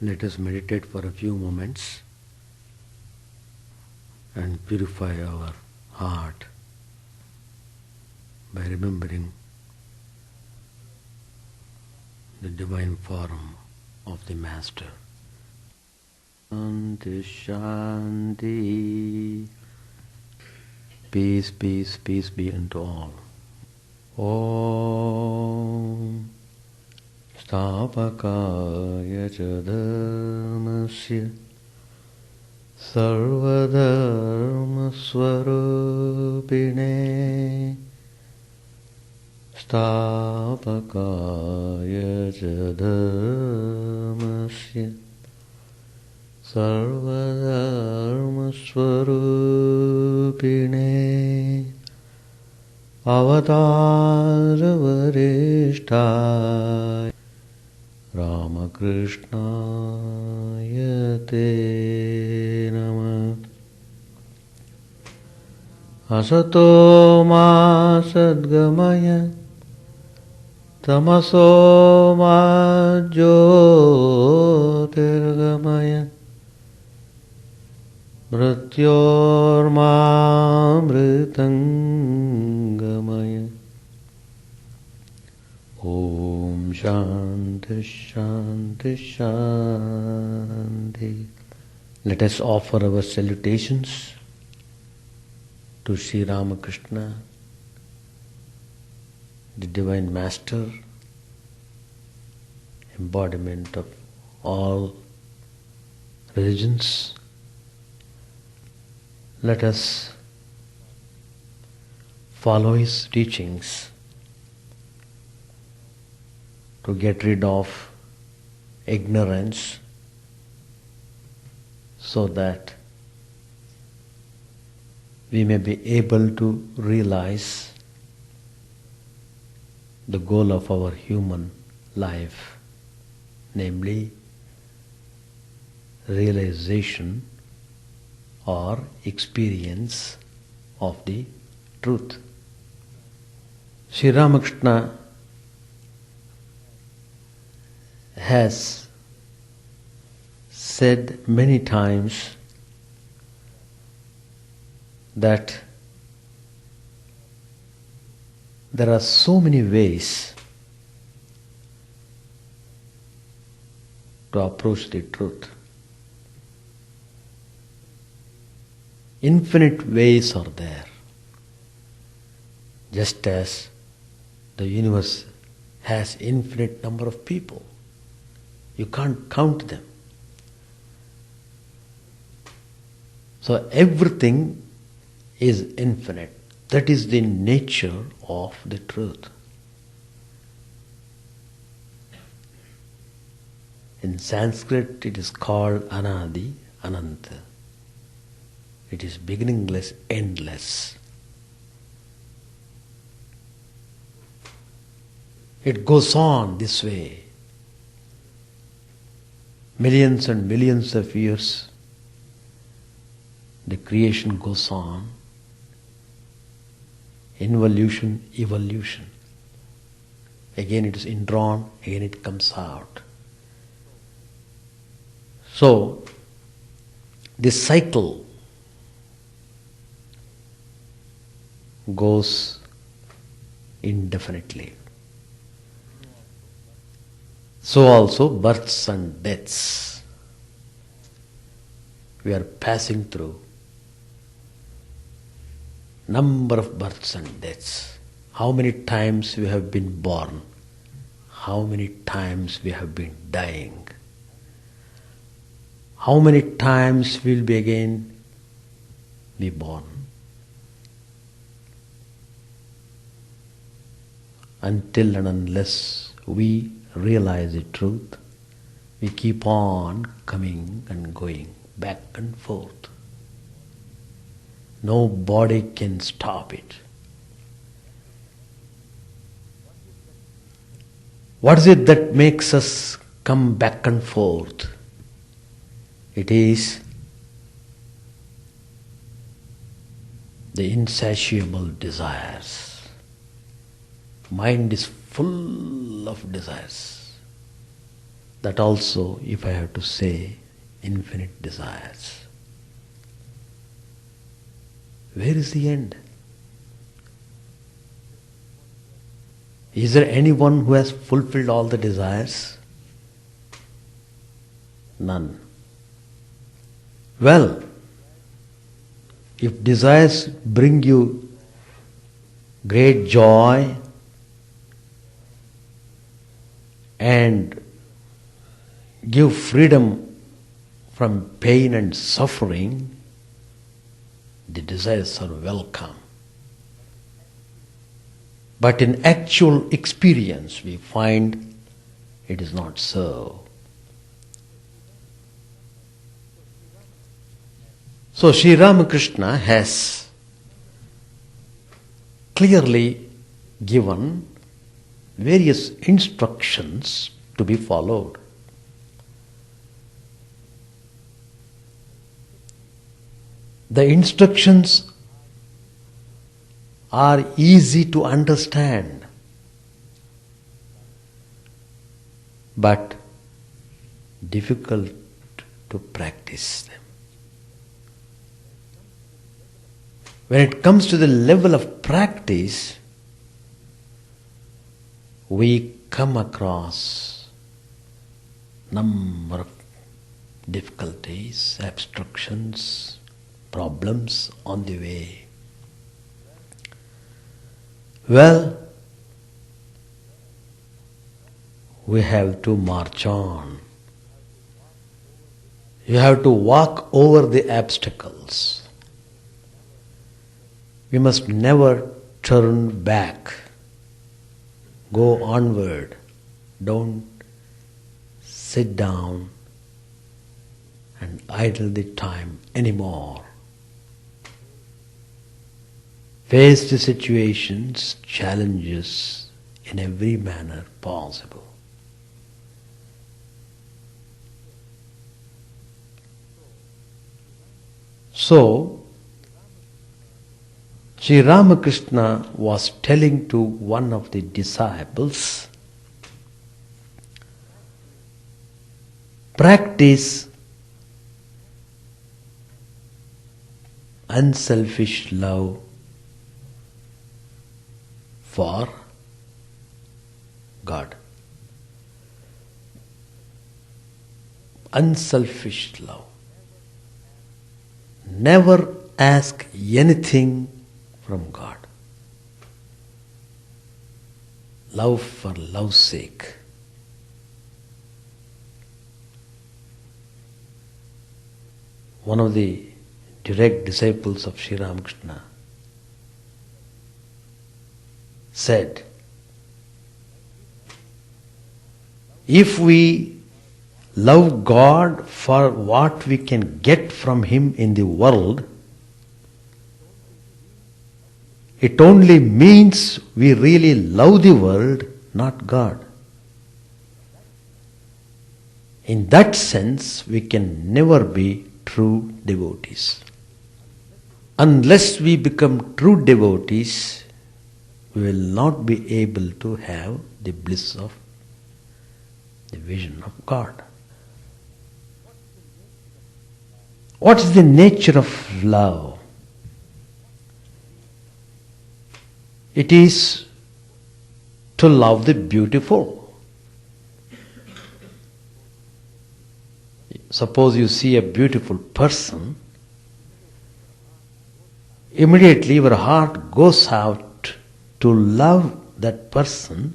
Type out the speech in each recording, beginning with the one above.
Let us meditate for a few moments and purify our heart by remembering the divine form of the Master. Shanti, Shanti. Peace, peace, peace be unto all. Om Stapakaya Chadharmasya Sarvadharma Swarupine Stapakaya Chadharmasya Sarvadharma Swarupine Avatara Varishthaya Ramakrishna Te Namah. Asato ma sadgamaya tamaso ma jyotirgamaya mrityormamritangamaya. Om Shanti Shanti Shanti. Let us offer our salutations to Sri Ramakrishna, the Divine Master, embodiment of all religions. Let us follow his teachings to get rid of ignorance so that we may be able to realize the goal of our human life, namely realization or experience of the truth. Sri Ramakrishna has said many times that there are so many ways to approach the truth. Infinite ways are there. Just as the universe has infinite number of people. You can't count them. So everything is infinite. That is the nature of the truth. In Sanskrit it is called Anadi, Ananta. It is beginningless, endless. It goes on this way. Millions and millions of years, the creation goes on. Involution, evolution. Again it is indrawn, again it comes out. So, this cycle goes indefinitely. So also births and deaths. We are passing through number of births and deaths. How many times we have been born? How many times we have been dying? How many times we will be again be born? Until and unless we realize the truth, we keep on coming and going, back and forth. Nobody can stop it. What is it that makes us come back and forth? It is the insatiable desires. Mind is full of desires. That also, if I have to say, infinite desires. Where is the end? Is there anyone who has fulfilled all the desires? None. Well, if desires bring you great joy and give freedom from pain and suffering, the desires are welcome. But in actual experience, we find it is not so. So Sri Ramakrishna has clearly given various instructions to be followed. The instructions are easy to understand, but difficult to practice them. When it comes to the level of practice, we come across number of difficulties, obstructions, problems on the way. Well, we have to march on. You have to walk over the obstacles. We must never turn back. Go onward. Don't sit down and idle the time anymore. Face the situations, challenges in every manner possible. So, Sri Ramakrishna was telling to one of the disciples, practice unselfish love for God. Unselfish love. Never ask anything from God. Love for love's sake. One of the direct disciples of Sri Ramakrishna said, if we love God for what we can get from Him in the world, it only means we really love the world, not God. In that sense, we can never be true devotees. Unless we become true devotees, we will not be able to have the bliss of the vision of God. What is the nature of love? It is to love the beautiful. Suppose you see a beautiful person, immediately your heart goes out to love that person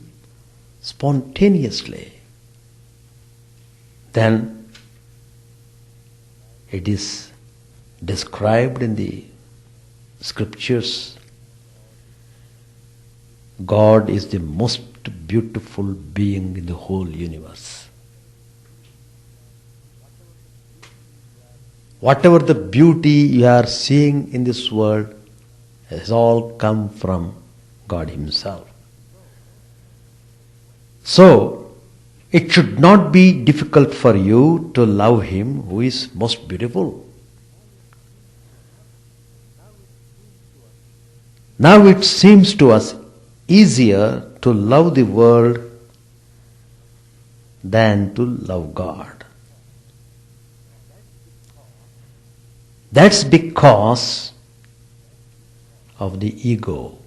spontaneously. Then it is described in the scriptures, God is the most beautiful being in the whole universe. Whatever the beauty you are seeing in this world has all come from God Himself. So, it should not be difficult for you to love Him who is most beautiful. Now it seems to us easier to love the world than to love God. That's because of the ego.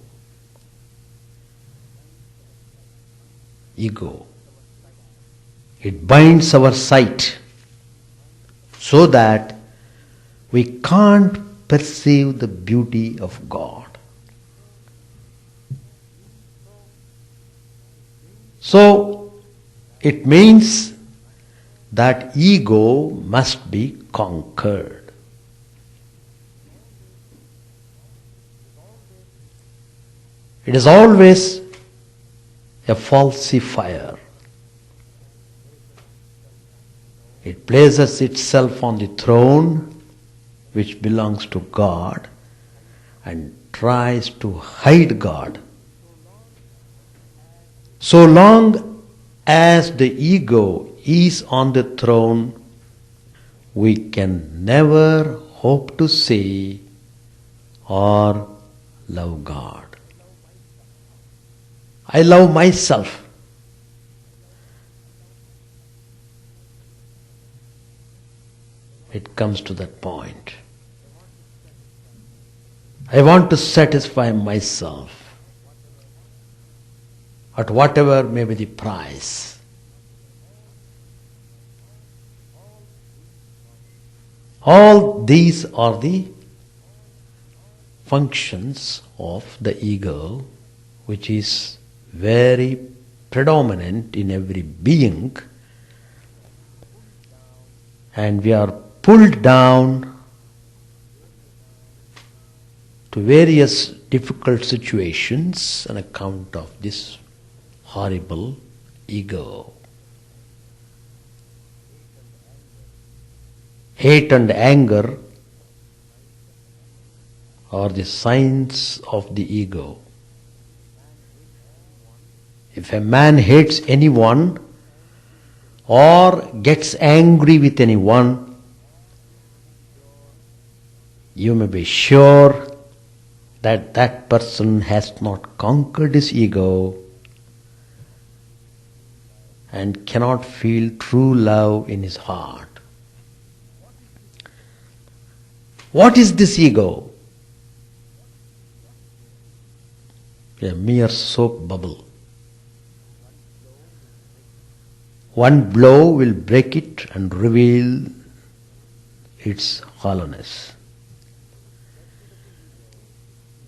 Ego. It binds our sight so that we can't perceive the beauty of God. So, it means that ego must be conquered. It is always a falsifier. It places itself on the throne which belongs to God and tries to hide God. So long as the ego is on the throne, we can never hope to see or love God. I love myself. It comes to that point. I want to satisfy myself at whatever may be the price. All these are the functions of the ego, which is very predominant in every being, and we are pulled down to various difficult situations on account of this horrible ego. Hate and anger are the signs of the ego. If a man hates anyone or gets angry with anyone, you may be sure that that person has not conquered his ego and cannot feel true love in his heart. What is this ego? A mere soap bubble. One blow will break it and reveal its hollowness.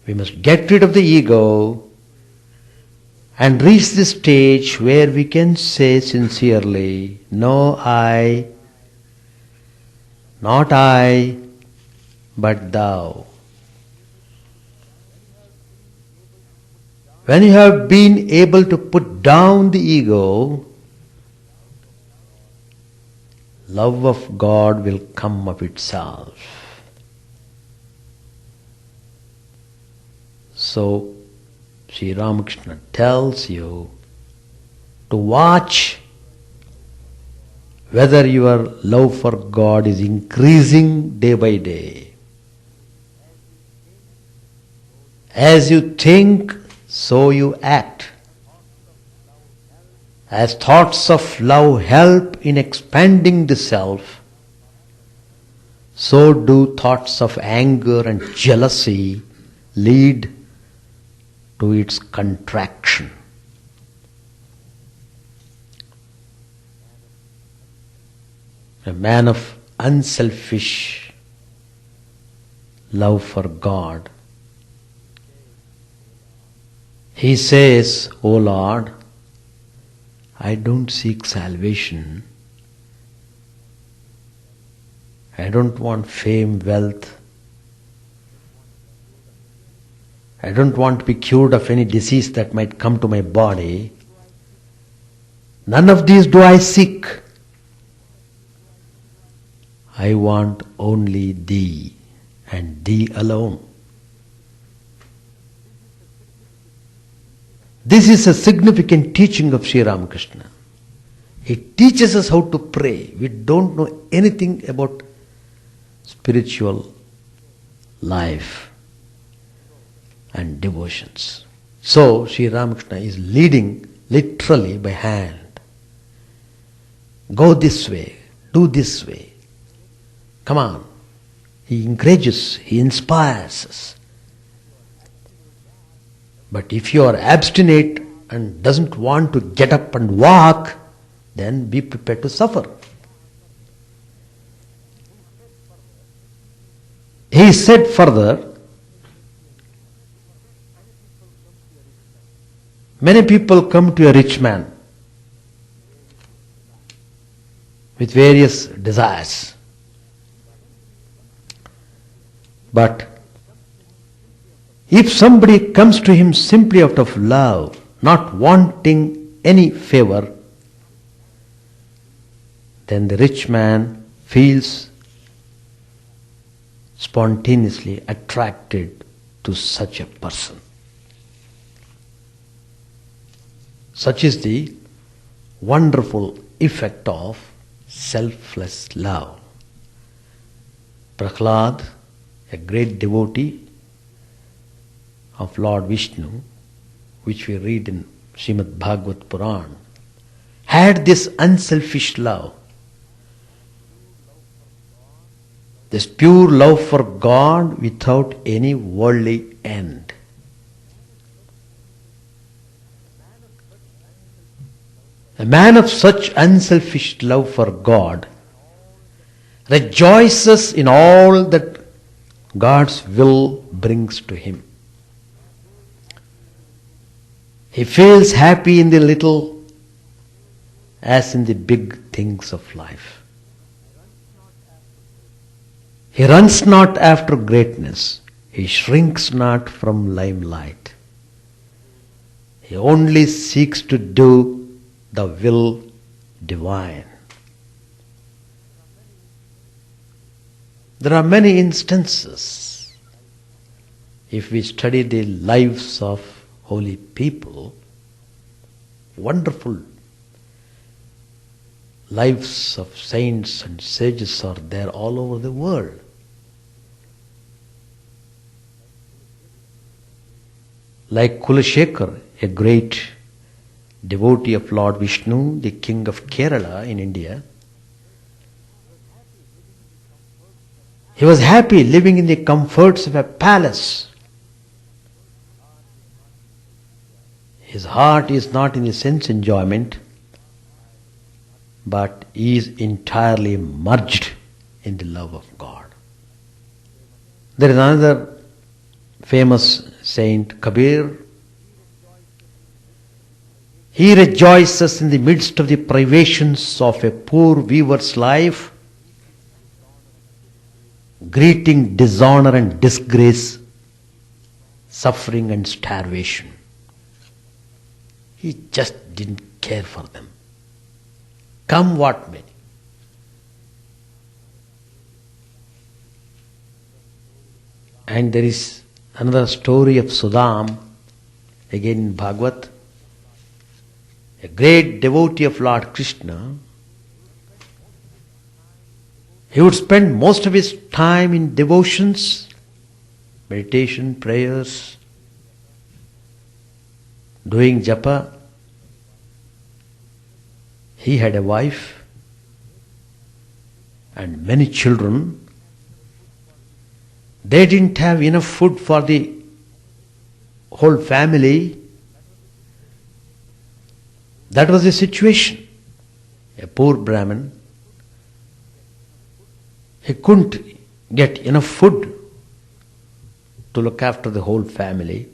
We must get rid of the ego and reach the stage where we can say sincerely, no I, not I, but thou. When you have been able to put down the ego, love of God will come of itself. So, Sri Ramakrishna tells you to watch whether your love for God is increasing day by day. As you think, so you act. As thoughts of love help in expanding the self, so do thoughts of anger and jealousy lead to its contraction. A man of unselfish love for God, he says, O Lord, I don't seek salvation. I don't want fame, wealth. I don't want to be cured of any disease that might come to my body. None of these do I seek. I want only Thee and Thee alone. This is a significant teaching of Sri Ramakrishna. It teaches us how to pray. We don't know anything about spiritual life and devotions. So Sri Ramakrishna is leading literally by hand. Go this way, do this way. Come on. He encourages, he inspires us. But if you are abstinent and doesn't want to get up and walk, then be prepared to suffer. He said further, many people come to a rich man with various desires. But if somebody comes to him simply out of love, not wanting any favor, then the rich man feels spontaneously attracted to such a person. Such is the wonderful effect of selfless love. Prahlad, a great devotee of Lord Vishnu, which we read in Srimad Bhagavad Puran, had this unselfish love, this pure love for God without any worldly end. A man of such unselfish love for God rejoices in all that God's will brings to him. He feels happy in the little as in the big things of life. He runs not after greatness. He shrinks not from limelight. He only seeks to do the will divine. There are many instances. If we study the lives of holy people, wonderful lives of saints and sages are there all over the world. Like Kulashekar, a great devotee of Lord Vishnu, the king of Kerala in India, he was happy living in the comforts of a palace. His heart is not in the sense enjoyment, but he is entirely merged in the love of God. There is another famous saint, Kabir. He rejoices in the midst of the privations of a poor weaver's life, greeting dishonor and disgrace, suffering and starvation. He just didn't care for them. Come what may. And there is another story of Sudam, again in Bhagavad, a great devotee of Lord Krishna. He would spend most of his time in devotions, meditation, prayers, doing japa. He had a wife and many children. They didn't have enough food for the whole family. That was the situation. A poor Brahmin, he couldn't get enough food to look after the whole family.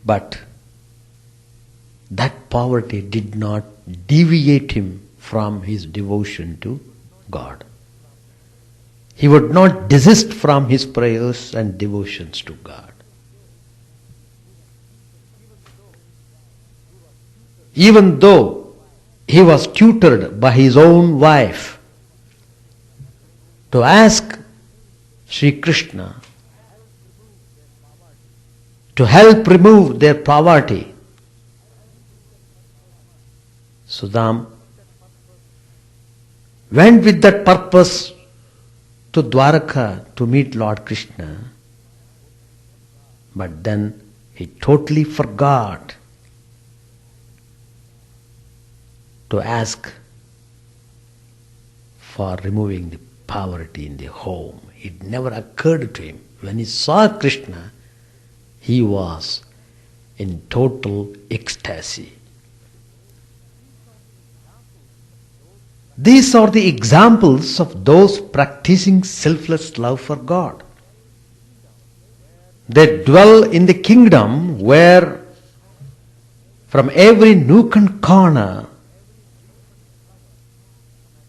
But that poverty did not deviate him from his devotion to God. He would not desist from his prayers and devotions to God. Even though he was tutored by his own wife to ask Sri Krishna to help remove their poverty, Sudam went with that purpose to Dwaraka to meet Lord Krishna, but then he totally forgot to ask for removing the poverty in the home. It never occurred to him. When he saw Krishna, he was in total ecstasy. These are the examples of those practicing selfless love for God. They dwell in the kingdom where from every nook and corner,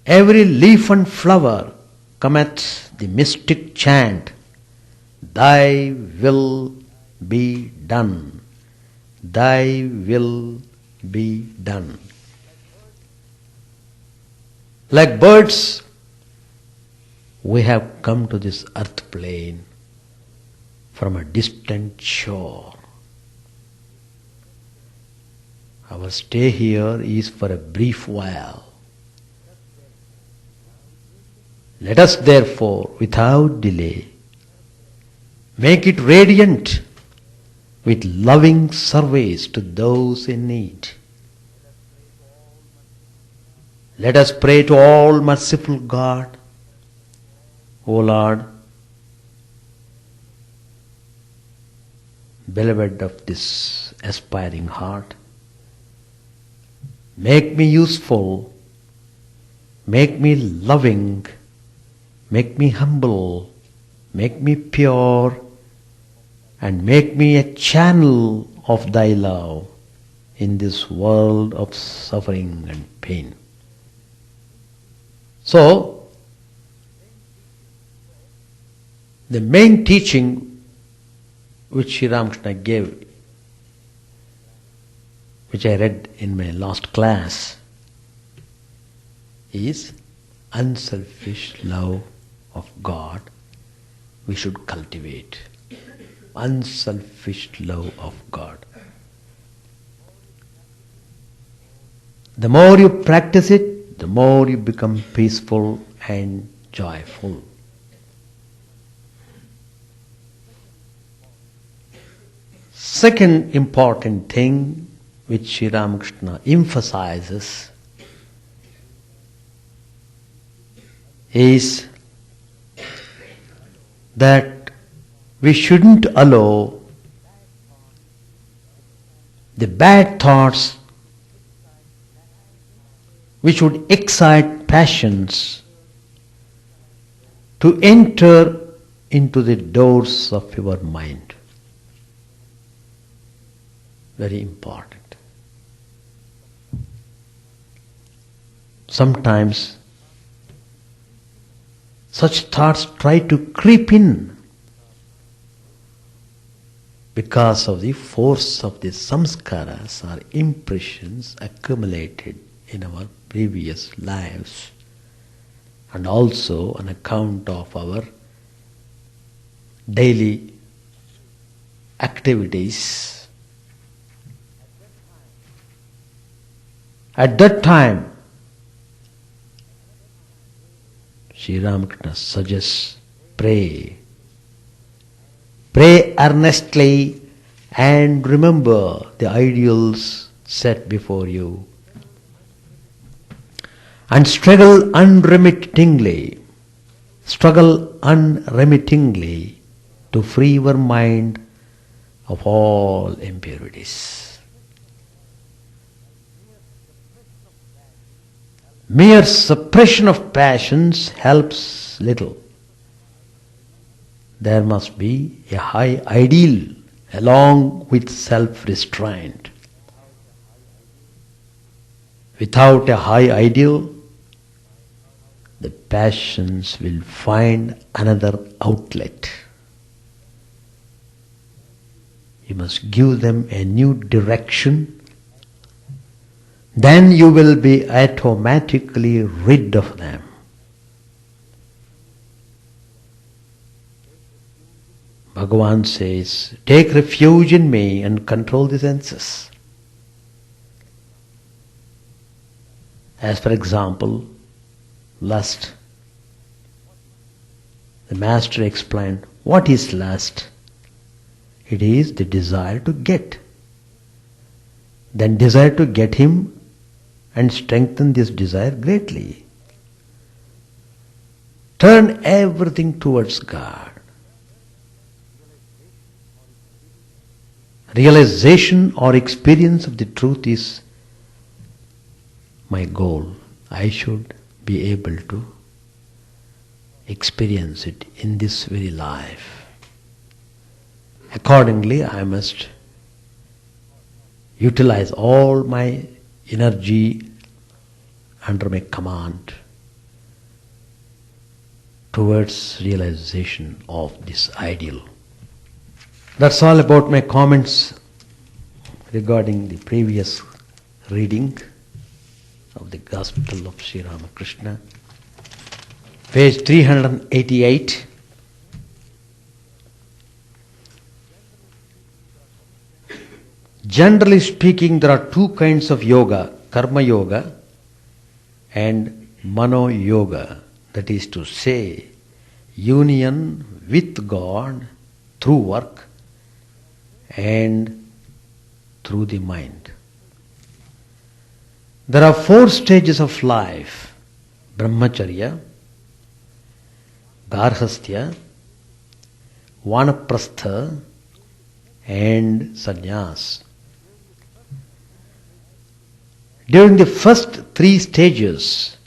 every leaf and flower cometh the mystic chant, Thy will be done. Thy will be done. Like birds, we have come to this earth plane from a distant shore. Our stay here is for a brief while. Let us therefore, without delay, make it radiant with loving service to those in need. Let us pray to all merciful God, O Lord, beloved of this aspiring heart, make me useful, make me loving, make me humble, make me pure, and make me a channel of Thy love in this world of suffering and pain. So, the main teaching which Sri Ramakrishna gave, which I read in my last class, is unselfish love of God we should cultivate. Unselfish love of God. The more you practice it, the more you become peaceful and joyful. Second important thing which Sri Ramakrishna emphasizes is that we shouldn't allow the bad thoughts which would excite passions to enter into the doors of your mind. Very important. Sometimes such thoughts try to creep in because of the force of the samskaras or impressions accumulated in our previous lives, and also on account of our daily activities. At that time, Sri Ramakrishna suggests pray. Pray earnestly and remember the ideals set before you. And struggle unremittingly to free your mind of all impurities. Mere suppression of passions helps little. There must be a high ideal along with self-restraint. Without a high ideal, the passions will find another outlet. You must give them a new direction. Then you will be automatically rid of them. Bhagavan says, take refuge in me and control the senses. As for example, lust. The Master explained, what is lust? It is the desire to get. Then desire to get him and strengthen this desire greatly. Turn everything towards God. Realization or experience of the truth is my goal. I should be able to experience it in this very life. Accordingly, I must utilize all my energy under my command towards realization of this ideal. That's all about my comments regarding the previous reading of the Gospel of Sri Ramakrishna. Page 388. Generally speaking, there are two kinds of yoga, karma yoga and mano yoga. That is to say, union with God through work and through the mind. There are 4 stages of life: brahmacharya, garhastya, vanaprastha and sannyas. During the first 3 stages,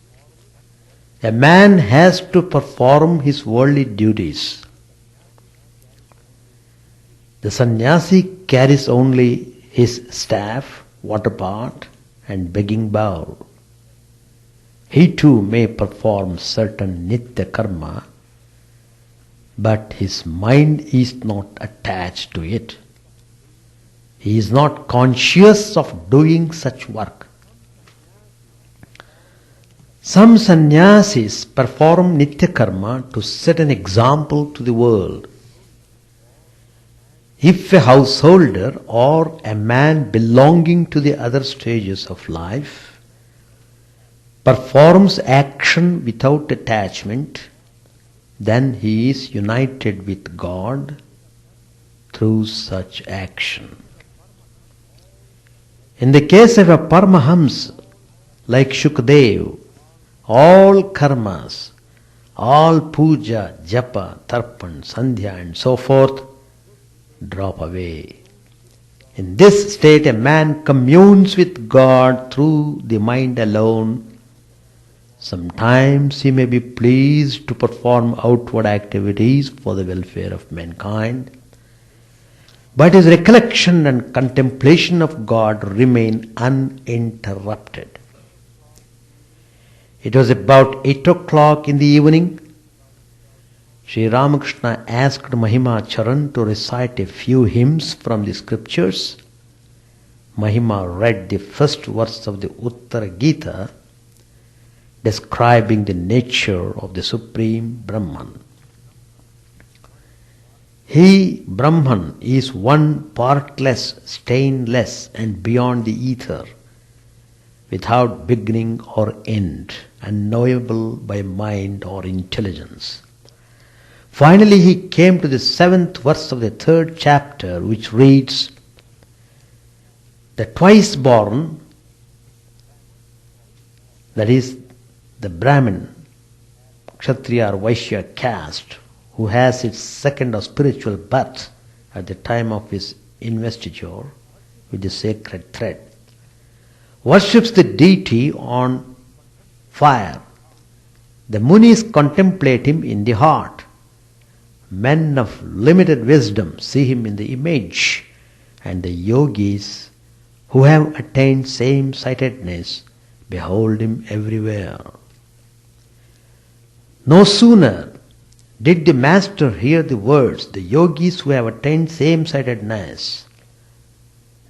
a man has to perform his worldly duties. The sannyasi carries only his staff, water pot and begging bowl. He too may perform certain nitya karma, but his mind is not attached to it. He is not conscious of doing such work. Some sannyasis perform nitya karma to set an example to the world. If a householder or a man belonging to the other stages of life performs action without attachment, then he is united with God through such action. In the case of a Paramahamsa like Shukdev, all karmas, all puja, japa, tarpan, sandhya and so forth drop away. In this state, a man communes with God through the mind alone. Sometimes he may be pleased to perform outward activities for the welfare of mankind, but his recollection and contemplation of God remain uninterrupted. It was about 8 o'clock in the evening. Sri Ramakrishna asked Mahima Charan to recite a few hymns from the scriptures. Mahima read the first verse of the Uttara Gita, describing the nature of the Supreme Brahman. He, Brahman, is one partless, stainless and beyond the ether, without beginning or end, unknowable by mind or intelligence. Finally, he came to the 7th verse of the 3rd chapter, which reads, "The twice born, that is, the Brahmin, Kshatriya or Vaishya caste, who has its second or spiritual birth at the time of his investiture with the sacred thread, worships the deity on fire. The Munis contemplate him in the heart. Men of limited wisdom see him in the image, and the yogis who have attained same-sightedness behold him everywhere." No sooner did the master hear the words, "the yogis who have attained same-sightedness,"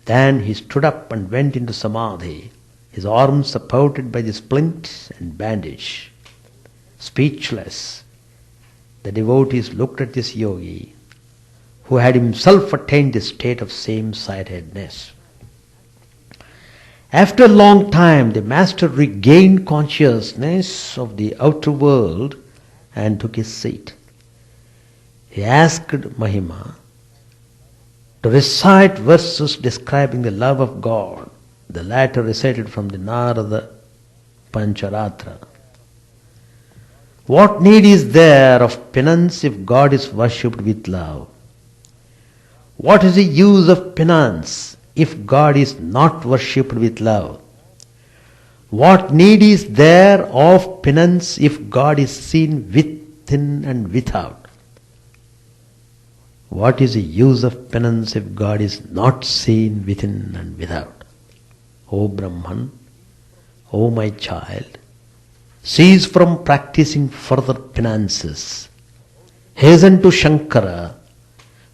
than he stood up and went into samadhi, his arms supported by the splint and bandage. Speechless, the devotees looked at this yogi, who had himself attained the state of same-sightedness. After a long time, the master regained consciousness of the outer world and took his seat. He asked Mahima to recite verses describing the love of God. The latter recited from the Narada Pancharatra. What need is there of penance if God is worshipped with love? What is the use of penance if God is not worshipped with love? What need is there of penance if God is seen within and without? What is the use of penance if God is not seen within and without? O Brahman, O my child, cease from practicing further penances. Hasten to Shankara,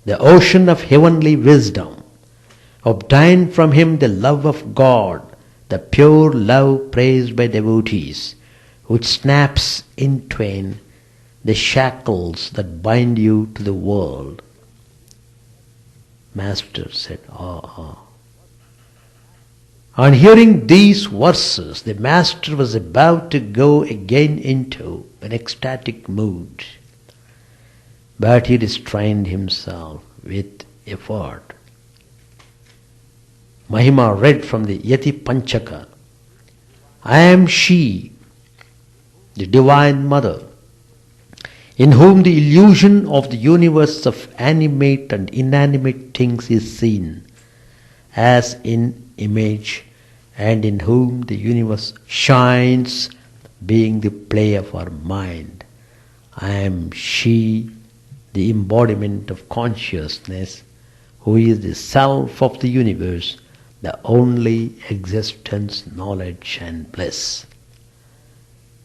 the ocean of heavenly wisdom. Obtain from him the love of God, the pure love praised by devotees, which snaps in twain the shackles that bind you to the world. Master said, On hearing these verses, the Master was about to go again into an ecstatic mood, but he restrained himself with effort. Mahima read from the Yati Panchaka, I am she, the Divine Mother, in whom the illusion of the universe of animate and inanimate things is seen, as in image, and in whom the universe shines, being the play of our mind. I am she, the embodiment of consciousness, who is the self of the universe, the only existence, knowledge and bliss.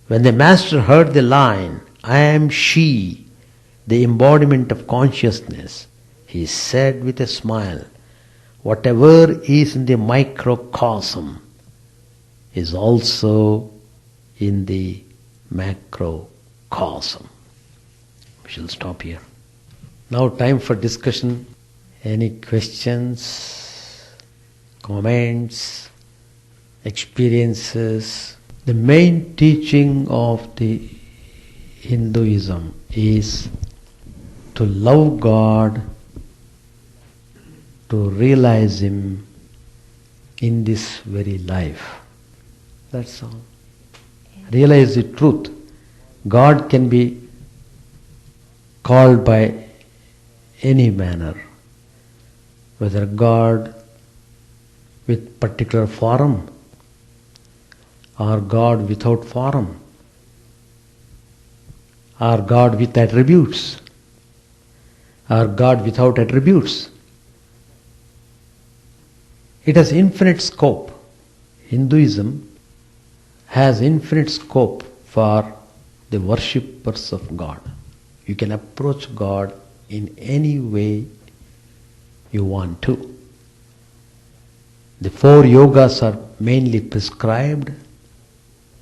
When the Master heard the line, I am she, the embodiment of consciousness, he said with a smile, whatever is in the microcosm is also in the macrocosm. We shall stop here. Now time for discussion. Any questions, comments, experiences? The main teaching of the Hinduism is to love God, to realize Him in this very life. That's all. Realize the truth. God can be called by any manner, whether God with particular form or God without form, or God with attributes, or God without attributes. It has infinite scope. Hinduism has infinite scope for the worshippers of God. You can approach God in any way you want to. The 4 yogas are mainly prescribed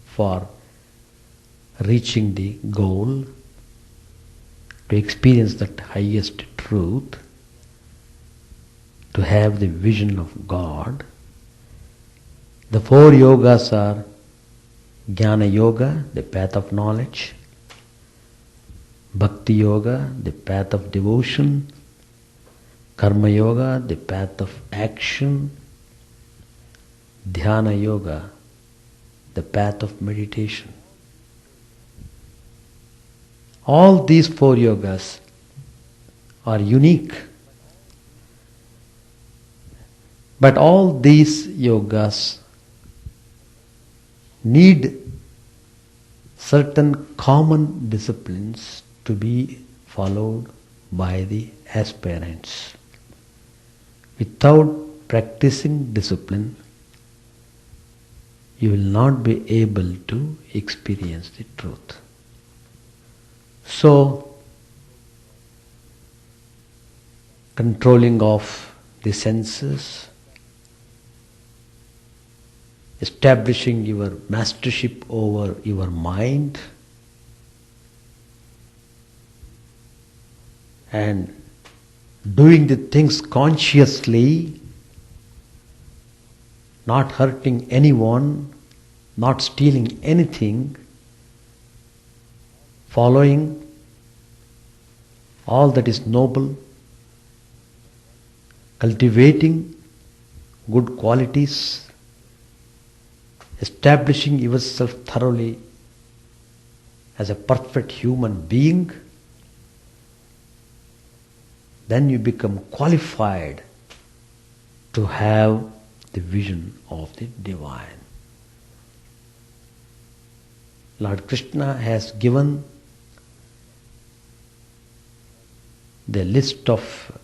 for reaching the goal, to experience that highest truth, to have the vision of God. The 4 yogas are Jnana Yoga, the path of knowledge; Bhakti Yoga, the path of devotion; Karma Yoga, the path of action; Dhyana Yoga, the path of meditation. All these 4 yogas are unique. But all these yogas need certain common disciplines to be followed by the aspirants. Without practicing discipline, you will not be able to experience the truth. So, controlling of the senses, establishing your mastership over your mind, and doing the things consciously, not hurting anyone, not stealing anything, following all that is noble, cultivating good qualities, establishing yourself thoroughly as a perfect human being, then you become qualified to have the vision of the divine. Lord Krishna has given the list of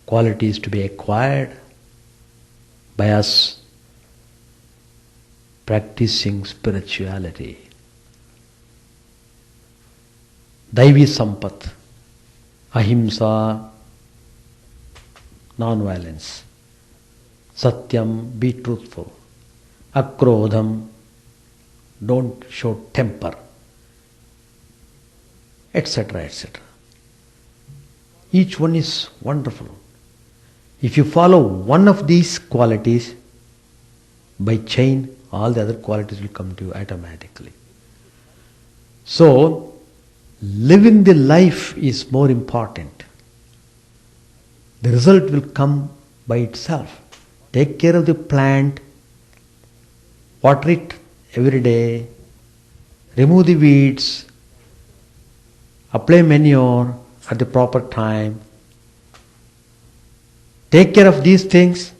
qualities to be acquired by us practicing spirituality. Daivi Sampat, Ahimsa, non-violence, Satyam, be truthful, Akrodham, don't show temper, etc., etc. Each one is wonderful. If you follow one of these qualities, by chain, all the other qualities will come to you automatically. So, living the life is more important. The result will come by itself. Take care of the plant, water it every day, remove the weeds, apply manure at the proper time. Take care of these things,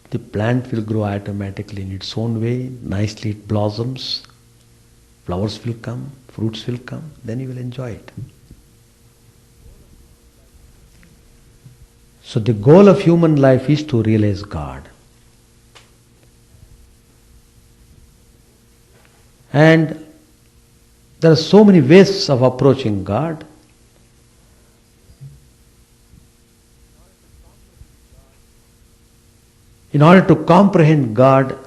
the plant will grow automatically in its own way, nicely it blossoms, flowers will come, fruits will come, then you will enjoy it. So the goal of human life is to realize God. And there are so many ways of approaching God. In order to comprehend God,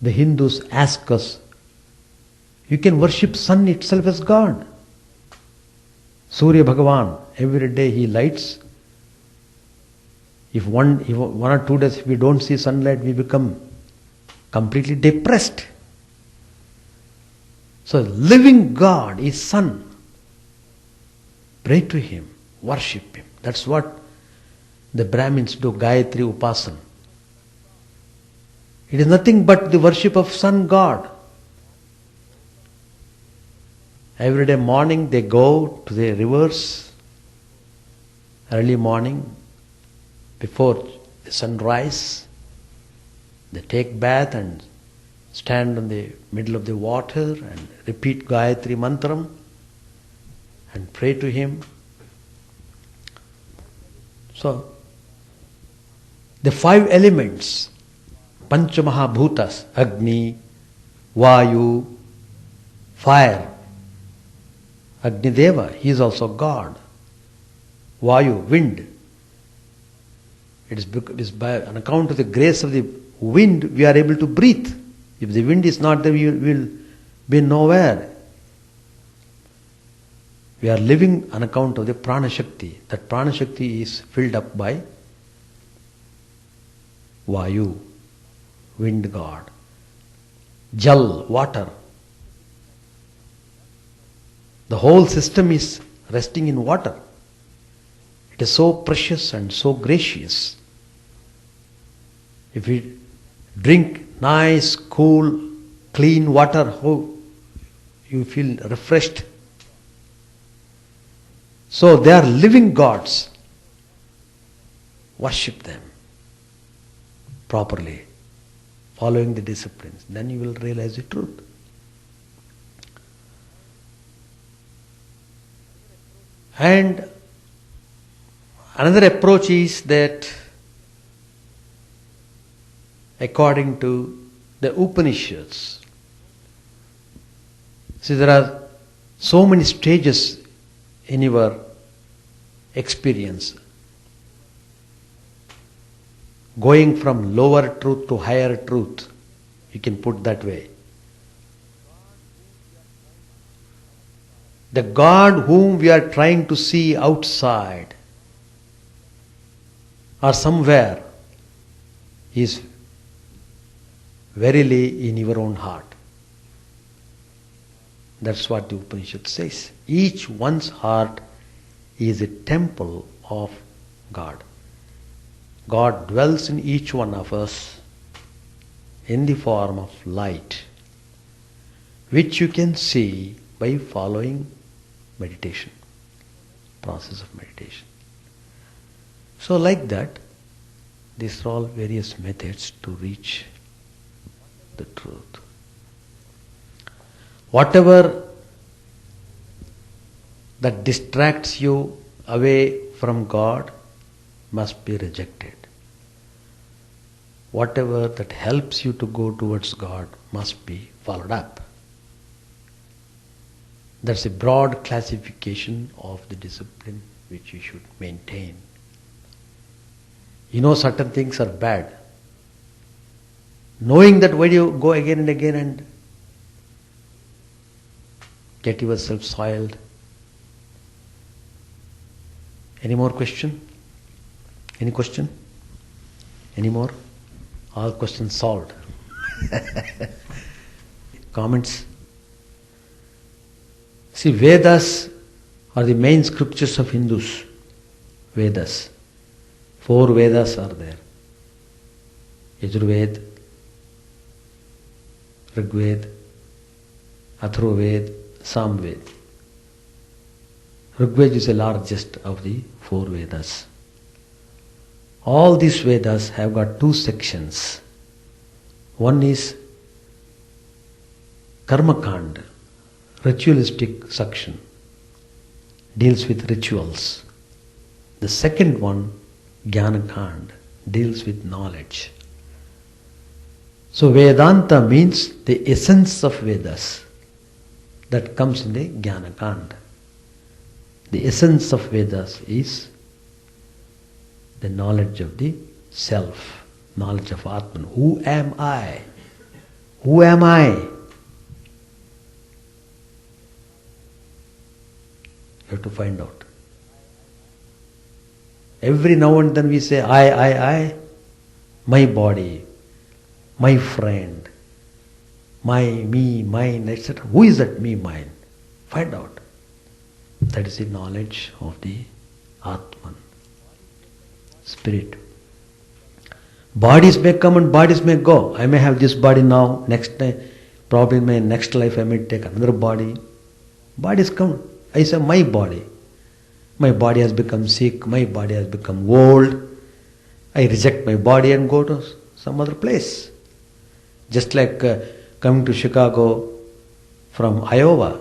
the Hindus ask us, you can worship sun itself as God. Surya Bhagavan, every day he lights. If one or 2 days we don't see sunlight, we become completely depressed. So living God is sun. Pray to Him, worship Him. That's what the Brahmins do, Gayatri Upasana. It is nothing but the worship of sun God. Every day morning they go to the rivers, early morning, before the sunrise. They take bath and stand in the middle of the water and repeat Gayatri Mantram and pray to Him. So, the 5 elements, Panchamahabhutas, Agni, Vayu, fire. Agni Deva, he is also God. Vayu, wind. It is by on account of the grace of the wind we are able to breathe. If the wind is not there, we will be nowhere. We are living on account of the Prana Shakti. That Prana Shakti is filled up by Vayu, wind god. Jal, water. The whole system is resting in water. It is so precious and so gracious. If we drink nice, cool, clean water, oh, you feel refreshed. So they are living gods. Worship them properly, following the disciplines. Then you will realize the truth. And another approach is that according to the Upanishads, see, there are so many stages in your experience, going from lower truth to higher truth, you can put that way. The God whom we are trying to see outside or somewhere is verily in your own heart. That's what the Upanishad says. Each one's heart is a temple of God. God dwells in each one of us. in the form of light, which you can see by following meditation, process of meditation. So like that, these are all various methods to reach the truth. Whatever that distracts you away from God must be rejected. Whatever that helps you to go towards God must be followed up. That's a broad classification of the discipline which you should maintain. You know certain things are bad. Knowing that, why do you go again and again and get yourself soiled? Any more question? Any question? Any more? All questions solved. Comments? See, Vedas are the main scriptures of Hindus. Vedas. 4 Vedas are there. Yajurved, Rigved, Atharvaved, Samved. Rigved is the largest of the 4 Vedas. All these Vedas have got 2 sections. One is Karmakanda, ritualistic section, deals with rituals. The second one, Jnanakanda, deals with knowledge. So Vedanta means the essence of Vedas that comes in the Jnanakanda. The essence of Vedas is the knowledge of the self, knowledge of Atman. Who am I? Who am I? You have to find out. Every now and then we say, I, my body, my friend, my, me, mine, etc. Who is that me, mine? Find out. That is the knowledge of the Atman, spirit. Bodies may come and bodies may go. I may have this body now, next time, probably in my next life I may take another body. Bodies come. I say my body. My body has become sick, my body has become old. I reject my body and go to some other place. Just like coming to Chicago from Iowa.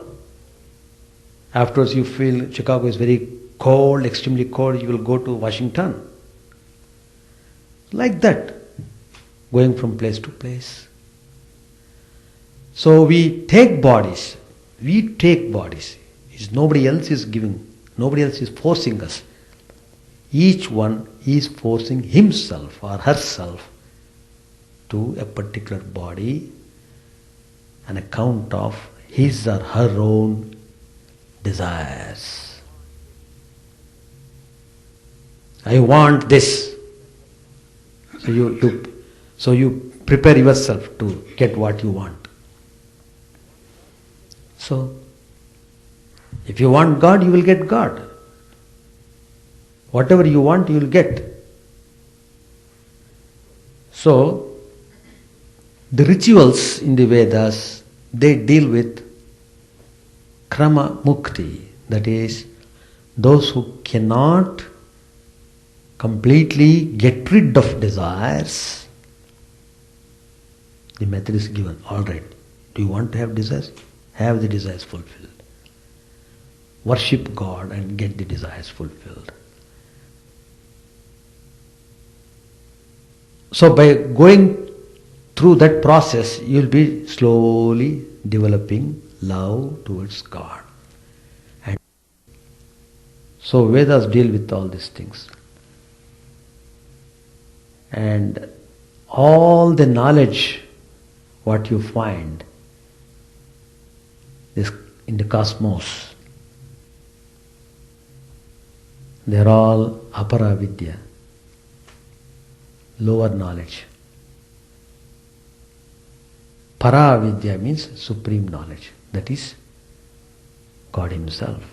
Afterwards you feel Chicago is very cold, extremely cold, you will go to Washington. Like that, going from place to place. So we take bodies. It's nobody else is giving. Nobody else is forcing us. Each one is forcing himself or herself to a particular body on account of his or her own desires. I want this. So you prepare yourself to get what you want. So, if you want God, you will get God. Whatever you want, you will get. So, the rituals in the Vedas, they deal with krama mukti, that is, those who cannot completely get rid of desires. The method is given. Alright, do you want to have desires? Have the desires fulfilled. Worship God and get the desires fulfilled. So by going through that process, you will be slowly developing love towards God. And so Vedas deal with all these things. And all the knowledge what you find is in the cosmos, they are all apara vidya, lower knowledge. Para vidya means supreme knowledge, that is God Himself.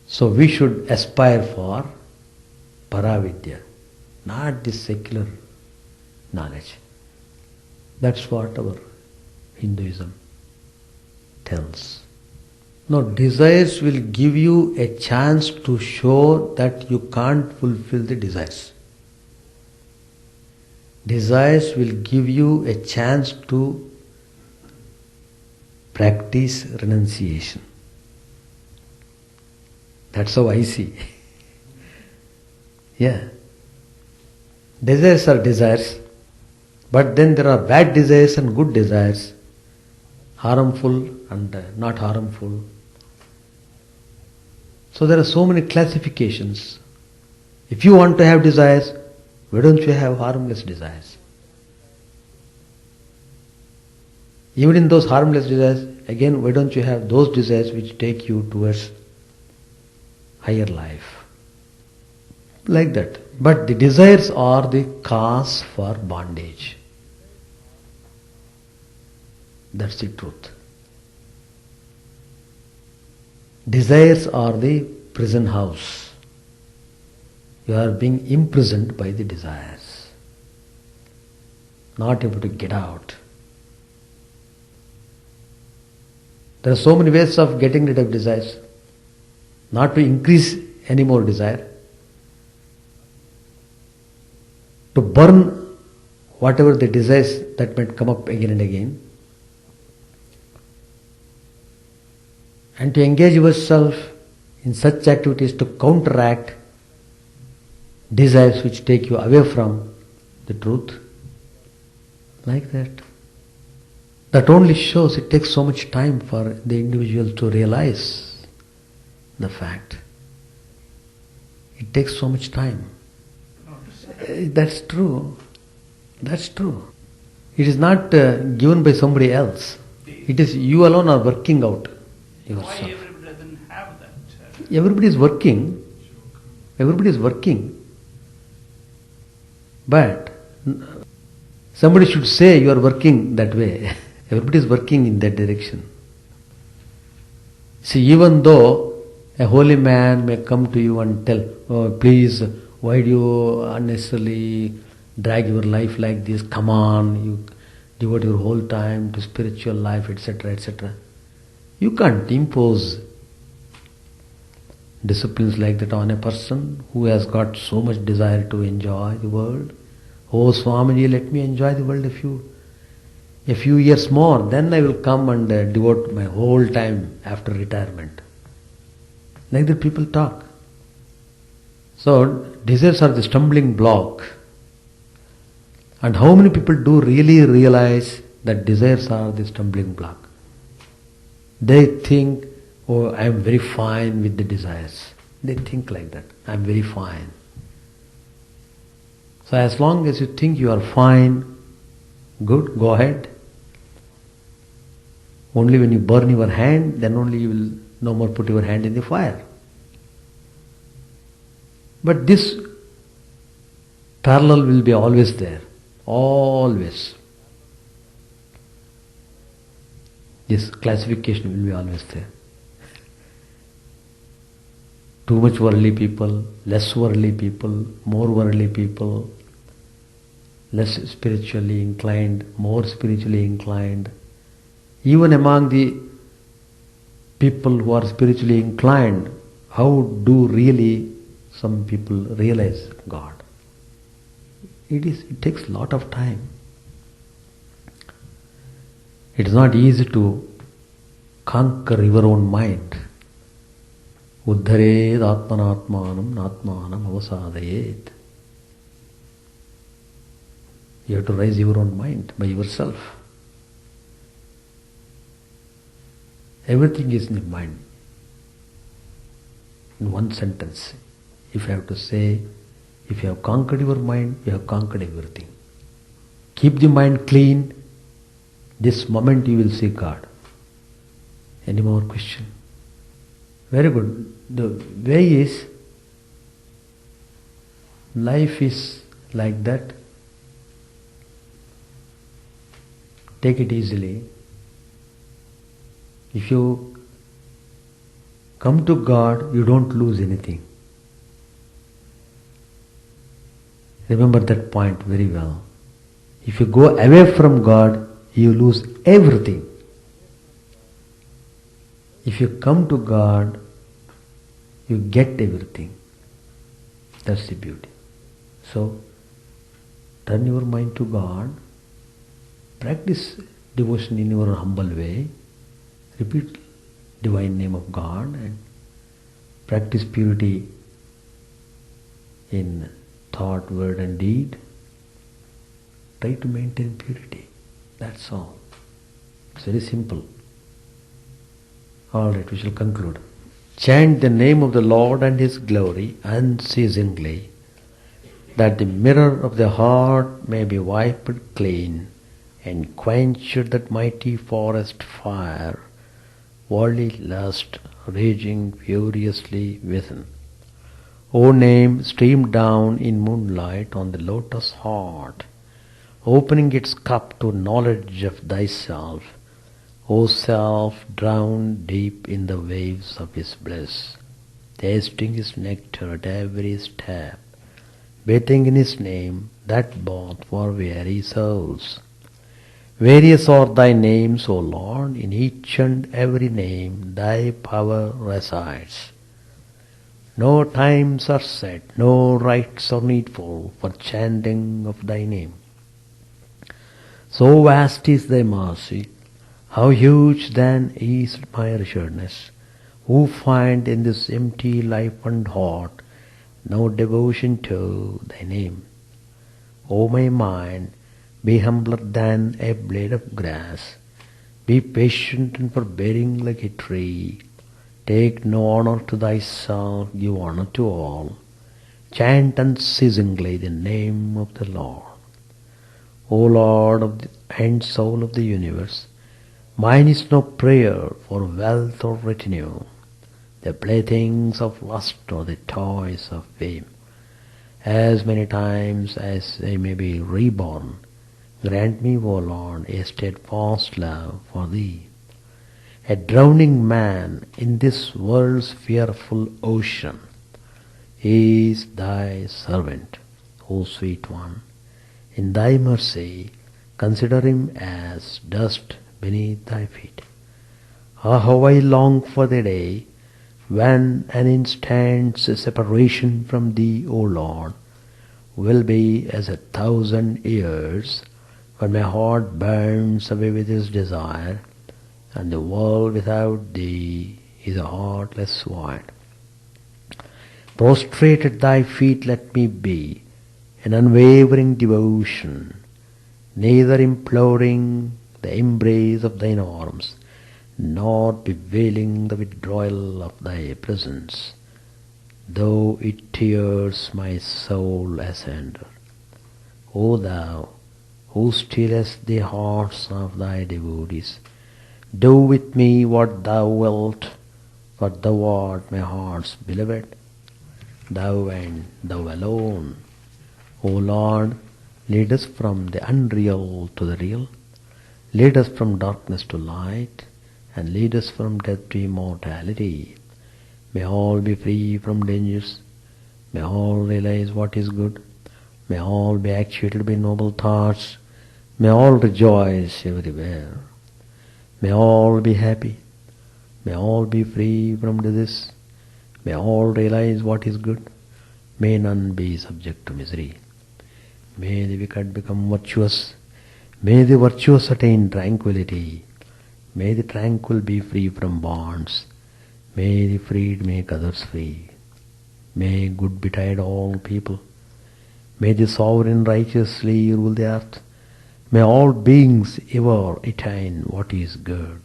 So we should aspire for para vidya, not this secular knowledge. That's what our Hinduism tells. No, desires will give you a chance to show that you can't fulfill the desires. Desires will give you a chance to practice renunciation. That's how I see. Yeah. Desires are desires, but then there are bad desires and good desires, harmful and not harmful. So there are so many classifications. If you want to have desires, why don't you have harmless desires? Even in those harmless desires, again, why don't you have those desires which take you towards higher life? Like that. But the desires are the cause for bondage. That's the truth. Desires are the prison house. You are being imprisoned by the desires. Not able to get out. There are so many ways of getting rid of desires. Not to increase any more desire. To burn whatever the desires that might come up again and again. And to engage yourself in such activities to counteract desires which take you away from the truth. Like that. That only shows it takes so much time for the individual to realize the fact. It takes so much time. That's true. That's true. It is not given by somebody else. It is you alone are working out yourself. Why everybody doesn't have that? Everybody is working. Everybody is working. But somebody should say you are working that way. Everybody is working in that direction. See, even though a holy man may come to you and tell, oh, please, why do you unnecessarily drag your life like this? Come on, you devote your whole time to spiritual life, etc., etc. You can't impose disciplines like that on a person who has got so much desire to enjoy the world. Oh, Swamiji, let me enjoy the world a few years more, then I will come and devote my whole time after retirement. Like that people talk. So, desires are the stumbling block. And how many people do really realize that desires are the stumbling block? They think, oh, I am very fine with the desires. They think like that. I am very fine. So as long as you think you are fine, good, go ahead. Only when you burn your hand, then only you will no more put your hand in the fire. But this parallel will be always there. Always. This classification will be always there. Too much worldly people, less worldly people, more worldly people, less spiritually inclined, more spiritually inclined. Even among the people who are spiritually inclined, how do really some people realize God? It takes a lot of time. It is not easy to conquer your own mind. Uddhared atmanatmanam natmanam avasadayet. You have to raise your own mind by yourself. Everything is in the mind. In one sentence, if you have to say, if you have conquered your mind, you have conquered everything. Keep the mind clean. This moment you will see God. Any more question? Very good. The way is, life is like that. Take it easily. If you come to God, you don't lose anything. Remember that point very well. If you go away from God, you lose everything. If you come to God, you get everything. That's the beauty. So, turn your mind to God, practice devotion in your humble way, repeat divine name of God, and practice purity in thought, word and deed. Try to maintain purity. That's all. It's very simple. Alright, we shall conclude. Chant the name of the Lord and His glory unceasingly, that the mirror of the heart may be wiped clean and quenched that mighty forest fire, worldly lust raging furiously within. O name, stream down in moonlight on the lotus heart, opening its cup to knowledge of thyself. O self, drowned deep in the waves of His bliss, tasting His nectar at every step, bathing in His name, that bath for weary souls. Various are thy names, O Lord, in each and every name thy power resides. No times are set, no rites are needful for chanting of thy name. So vast is thy mercy, how huge then is my assuredness, who find in this empty life and heart no devotion to thy name. O my mind, be humbler than a blade of grass, be patient and forbearing like a tree, take no honor to thyself, give honor to all, chant unceasingly the name of the Lord. O Lord of the and soul of the universe, mine is no prayer for wealth or retinue, the playthings of lust or the toys of fame. As many times as I may be reborn, grant me, O Lord, a steadfast love for Thee. A drowning man in this world's fearful ocean is Thy servant, O sweet one. In Thy mercy, consider him as dust beneath Thy feet. Ah, how I long for the day when an instant's separation from Thee, O Lord, will be as 1,000 years, when my heart burns away with its desire, and the world without Thee is a heartless void. Prostrate at Thy feet let me be, in unwavering devotion, neither imploring the embrace of Thine arms, nor bewailing the withdrawal of Thy presence, though it tears my soul asunder. O Thou, who stillest the hearts of Thy devotees, do with me what Thou wilt, for Thou art my heart's beloved, Thou and Thou alone. O Lord, lead us from the unreal to the real, lead us from darkness to light, and lead us from death to immortality. May all be free from dangers, may all realize what is good, may all be actuated by noble thoughts, may all rejoice everywhere, may all be happy, may all be free from disease, may all realize what is good, may none be subject to misery. May the wicked become virtuous, may the virtuous attain tranquility, may the tranquil be free from bonds, may the freed make others free, may good betide all people, may the sovereign righteously rule the earth, may all beings ever attain what is good,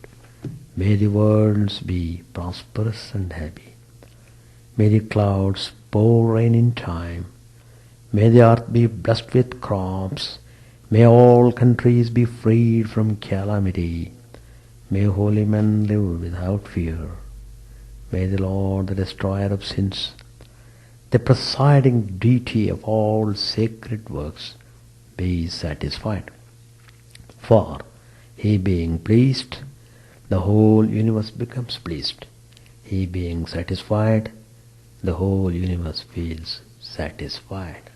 may the worlds be prosperous and happy, may the clouds pour rain in time, may the earth be blessed with crops, may all countries be freed from calamity, may holy men live without fear, may the Lord, the destroyer of sins, the presiding deity of all sacred works, be satisfied. For He being pleased, the whole universe becomes pleased. He being satisfied, the whole universe feels satisfied.